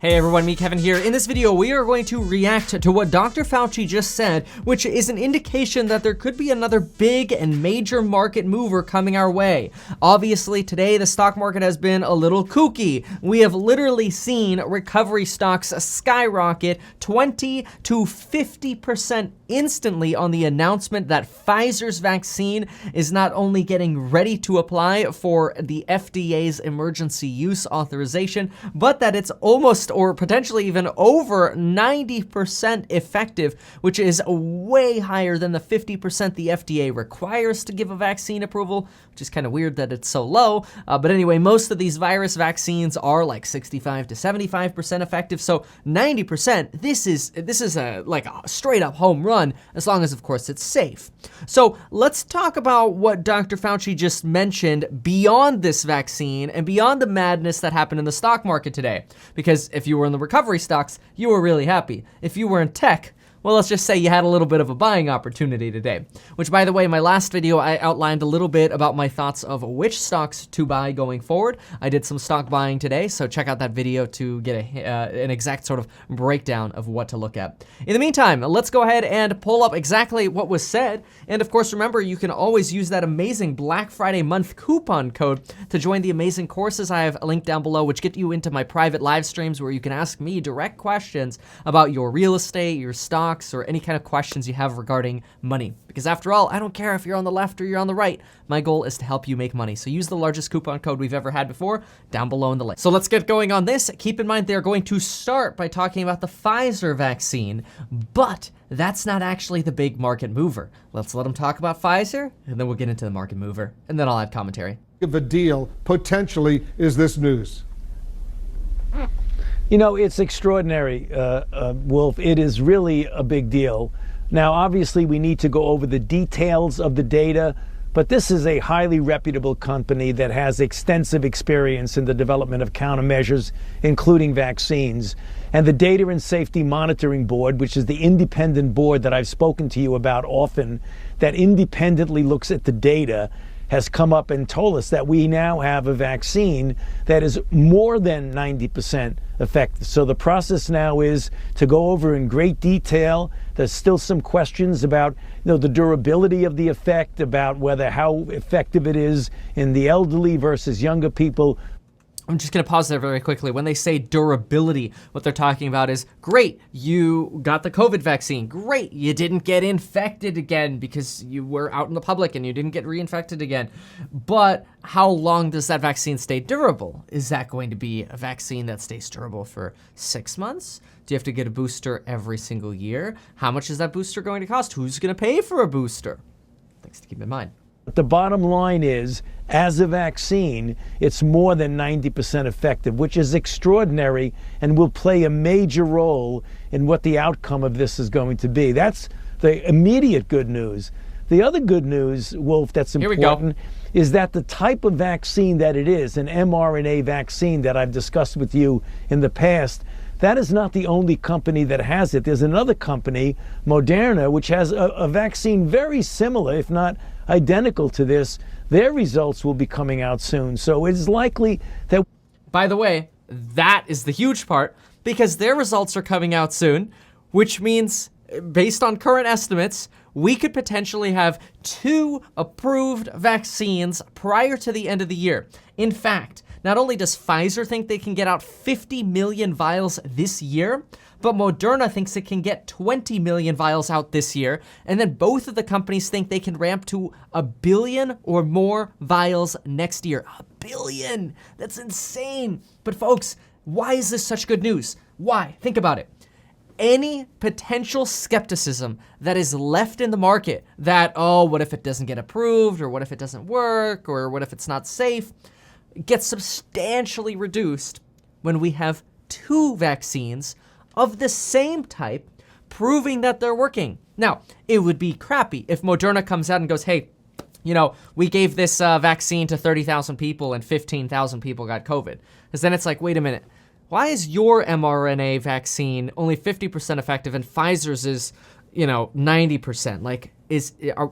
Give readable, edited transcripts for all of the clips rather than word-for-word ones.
Hey everyone, me Kevin here. In this video, we are going to react to what Dr. Fauci just said, which is an indication that there could be another big and major market mover coming our way. Obviously, today the stock market has been a little kooky. We have literally seen recovery stocks skyrocket 20 to 50% instantly on the announcement that Pfizer's vaccine is not only getting ready to apply for the FDA's emergency use authorization, but that it's almost or potentially even over 90% effective, which is way higher than the 50% the FDA requires to give a vaccine approval, which is kind of weird that it's so low. But anyway, most of these virus vaccines are like 65 to 75% effective. So 90%, this is like a straight up home run, as long as, of course, it's safe. So let's talk about what Dr. Fauci just mentioned beyond this vaccine and beyond the madness that happened in the stock market today. Because if you were in the recovery stocks, you were really happy. If you were in tech, well, let's just say you had a little bit of a buying opportunity today. Which, by the way, my last video, I outlined a little bit about my thoughts of which stocks to buy going forward. I did some stock buying today, so check out that video to get an exact sort of breakdown of what to look at. In the meantime, let's go ahead and pull up exactly what was said. And of course, remember, you can always use that amazing Black Friday month coupon code to join the amazing courses I have linked down below, which get you into my private live streams where you can ask me direct questions about your real estate, your stock, or any kind of questions you have regarding money. Because after all, I don't care if you're on the left or you're on the right. My goal is to help you make money. So use the largest coupon code we've ever had before down below in the link. So let's get going on this. Keep in mind, they're going to start by talking about the Pfizer vaccine, but that's not actually the big market mover. Let's let them talk about Pfizer, and then we'll get into the market mover, and then I'll add commentary. Of a deal potentially is this news? You know, it's extraordinary, Wolf. It is really a big deal. Now, obviously, we need to go over the details of the data, but this is a highly reputable company that has extensive experience in the development of countermeasures, including vaccines. And the Data and Safety Monitoring Board, which is the independent board that I've spoken to you about often, that independently looks at the data, has come up and told us that we now have a vaccine that is more than 90% effective. So the process now is to go over in great detail. There's still some questions about, the durability of the effect, about how effective it is in the elderly versus younger people. I'm just going to pause there very quickly. When they say durability, what they're talking about is, great, you got the COVID vaccine. Great, you didn't get infected again because you were out in the public and you didn't get reinfected again. But how long does that vaccine stay durable? Is that going to be a vaccine that stays durable for 6 months? Do you have to get a booster every single year? How much is that booster going to cost? Who's going to pay for a booster? Things to keep in mind. The bottom line is, as a vaccine, it's more than 90% effective, which is extraordinary and will play a major role in what the outcome of this is going to be. That's the immediate good news. The other good news, Wolf, that's important is that the type of vaccine that it is, an mRNA vaccine that I've discussed with you in the past, that is not the only company that has it. There's another company, Moderna, which has a vaccine very similar, if not identical to this. Their results will be coming out soon. So it's likely that... By the way, that is the huge part, because their results are coming out soon, which means, based on current estimates, we could potentially have 2 approved vaccines prior to the end of the year. In fact, not only does Pfizer think they can get out 50 million vials this year, but Moderna thinks it can get 20 million vials out this year. And then both of the companies think they can ramp to 1 billion or more vials next year. 1 billion! That's insane! But folks, why is this such good news? Why? Think about it. Any potential skepticism that is left in the market that, oh, what if it doesn't get approved, or what if it doesn't work, or what if it's not safe, gets substantially reduced when we have 2 vaccines of the same type proving that they're working. Now, it would be crappy if Moderna comes out and goes, hey, we gave this vaccine to 30,000 people and 15,000 people got COVID. Because then it's like, wait a minute, why is your mRNA vaccine only 50% effective and Pfizer's is, 90%? Like,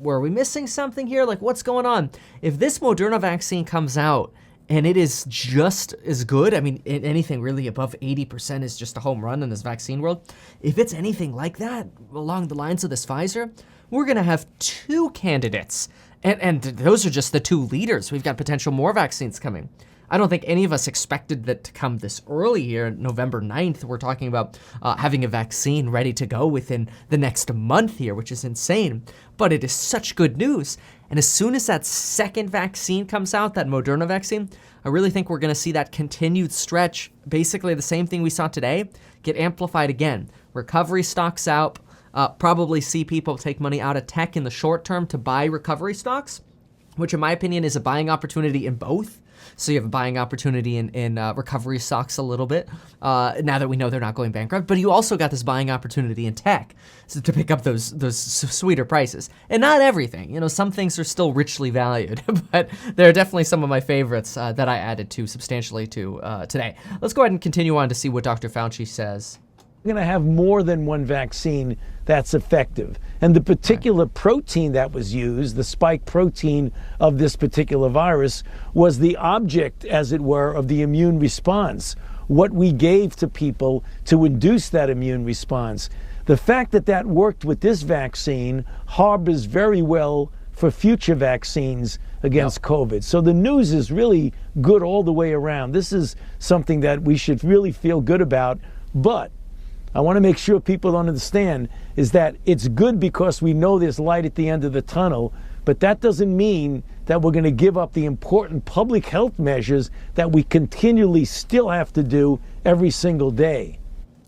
were we missing something here? Like, what's going on? If this Moderna vaccine comes out and it is just as good. I mean, anything really above 80% is just a home run in this vaccine world. If it's anything like that, along the lines of this Pfizer, we're going to have 2 candidates. And those are just the 2 leaders. We've got potential more vaccines coming. I don't think any of us expected that to come this early here, November 9th. We're talking about having a vaccine ready to go within the next month here, which is insane. But it is such good news. And as soon as that second vaccine comes out, that Moderna vaccine, I really think we're going to see that continued stretch, basically the same thing we saw today, get amplified again. Recovery stocks out, probably see people take money out of tech in the short term to buy recovery stocks, which in my opinion is a buying opportunity in both. So you have a buying opportunity in recovery stocks a little bit, now that we know they're not going bankrupt. But you also got this buying opportunity in tech, so to pick up those sweeter prices. And not everything. You know, some things are still richly valued, but there are definitely some of my favorites that I added to substantially to today. Let's go ahead and continue on to see what Dr. Fauci says. We're going to have more than one vaccine that's effective. And the particular protein that was used, the spike protein of this particular virus, was the object, as it were, of the immune response, what we gave to people to induce that immune response. The fact that that worked with this vaccine harbors very well for future vaccines against COVID. So the news is really good all the way around. This is something that we should really feel good about. But I want to make sure people understand is that it's good because we know there's light at the end of the tunnel, but that doesn't mean that we're going to give up the important public health measures that we continually still have to do every single day.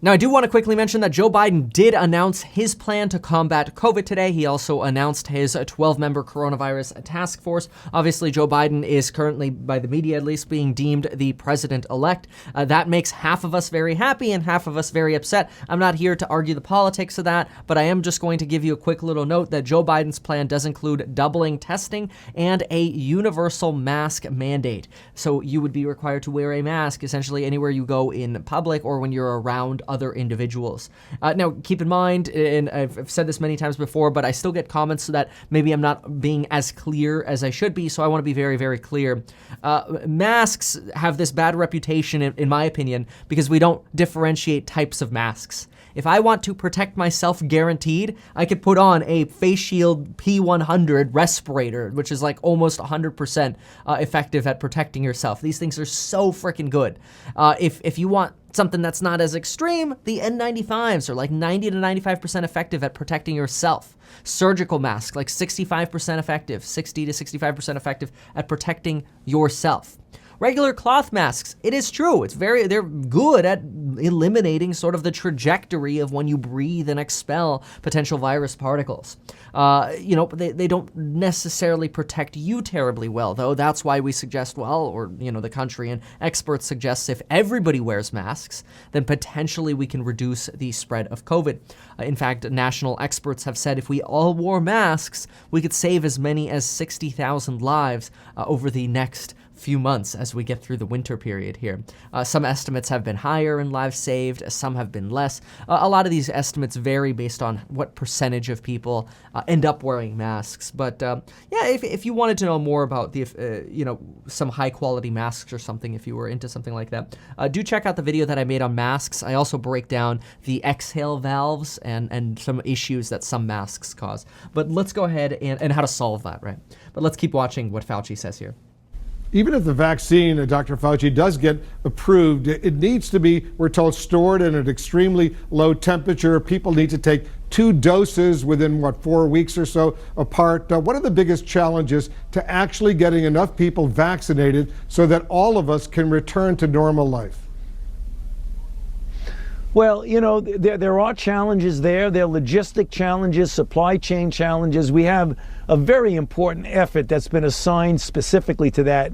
Now, I do want to quickly mention that Joe Biden did announce his plan to combat COVID today. He also announced his 12-member coronavirus task force. Obviously, Joe Biden is currently, by the media at least, being deemed the president-elect. That makes half of us very happy and half of us very upset. I'm not here to argue the politics of that, but I am just going to give you a quick little note that Joe Biden's plan does include doubling testing and a universal mask mandate. So you would be required to wear a mask essentially anywhere you go in public or when you're around other individuals. Now, keep in mind, and I've said this many times before, but I still get comments that maybe I'm not being as clear as I should be, so I want to be very, very clear. Masks have this bad reputation, in my opinion, because we don't differentiate types of masks. If I want to protect myself guaranteed, I could put on a face shield P100 respirator, which is like almost 100% effective at protecting yourself. These things are so freaking good. If you want something that's not as extreme, the N95s are like 90 to 95% effective at protecting yourself. Surgical mask, like 65% effective, 60 to 65% effective at protecting yourself. Regular cloth masks, it is true. They're good at eliminating sort of the trajectory of when you breathe and expel potential virus particles. They don't necessarily protect you terribly well, though. That's why we suggest, the country and experts suggest if everybody wears masks, then potentially we can reduce the spread of COVID. In fact, national experts have said if we all wore masks, we could save as many as 60,000 lives over the next few months as we get through the winter period here. Some estimates have been higher in lives saved, some have been less. A lot of these estimates vary based on what percentage of people end up wearing masks. But if you wanted to know more about the, some high quality masks or something, if you were into something like that, do check out the video that I made on masks. I also break down the exhale valves and some issues that some masks cause. But let's go ahead and how to solve that, right? But let's keep watching what Fauci says here. Even if the vaccine, Dr. Fauci, does get approved, it needs to be, we're told, stored at an extremely low temperature. People need to take 2 doses within, 4 weeks or so apart. What are the biggest challenges to actually getting enough people vaccinated so that all of us can return to normal life? Well, there are challenges there. There are logistic challenges, supply chain challenges. We have a very important effort that's been assigned specifically to that.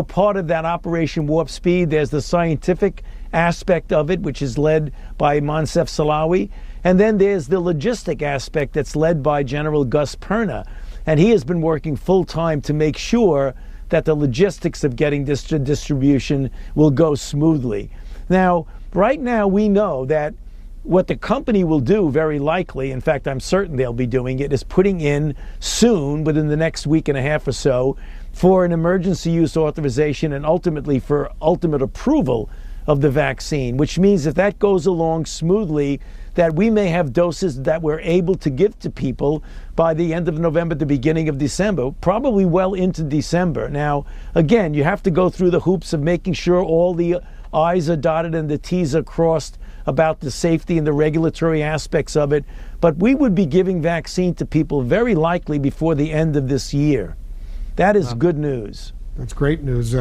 Part of that Operation Warp Speed, there's the scientific aspect of it, which is led by Moncef Slaoui. And then there's the logistic aspect that's led by General Gus Perna. And he has been working full time to make sure that the logistics of getting this distribution will go smoothly. Now, right now, we know that what the company will do, very likely, in fact, I'm certain they'll be doing it, is putting in soon, within the next week and a half or so, for an emergency use authorization and ultimately for ultimate approval of the vaccine, which means if that goes along smoothly, that we may have doses that we're able to give to people by the end of November, the beginning of December, probably well into December. Now, again, you have to go through the hoops of making sure all the I's are dotted and the T's are crossed about the safety and the regulatory aspects of it. But we would be giving vaccine to people very likely before the end of this year. That is good news. That's great news.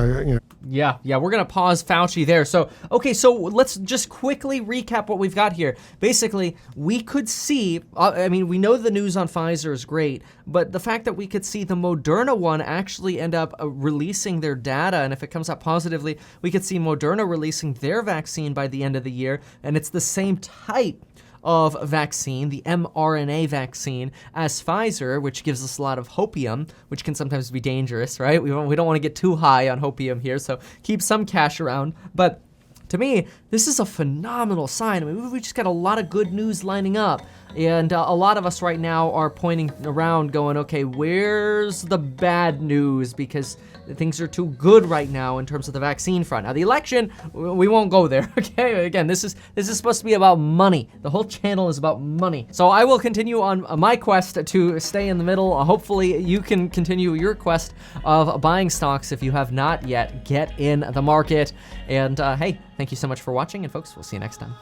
Yeah, we're going to pause Fauci there. So let's just quickly recap what we've got here. Basically, we could see, we know the news on Pfizer is great, but the fact that we could see the Moderna one actually end up releasing their data, and if it comes out positively, we could see Moderna releasing their vaccine by the end of the year, and it's the same type of vaccine, the mRNA vaccine, as Pfizer, which gives us a lot of hopium, which can sometimes be dangerous, right? We don't want to get too high on hopium here, so keep some cash around. But to me, this is a phenomenal sign. I mean, we just got a lot of good news lining up. And a lot of us right now are pointing around going, okay, where's the bad news? Because things are too good right now in terms of the vaccine front. Now, the election, we won't go there, okay? Again, this is supposed to be about money. The whole channel is about money. So I will continue on my quest to stay in the middle. Hopefully, you can continue your quest of buying stocks if you have not yet. Get in the market. And hey, thank you so much for watching. And folks, we'll see you next time.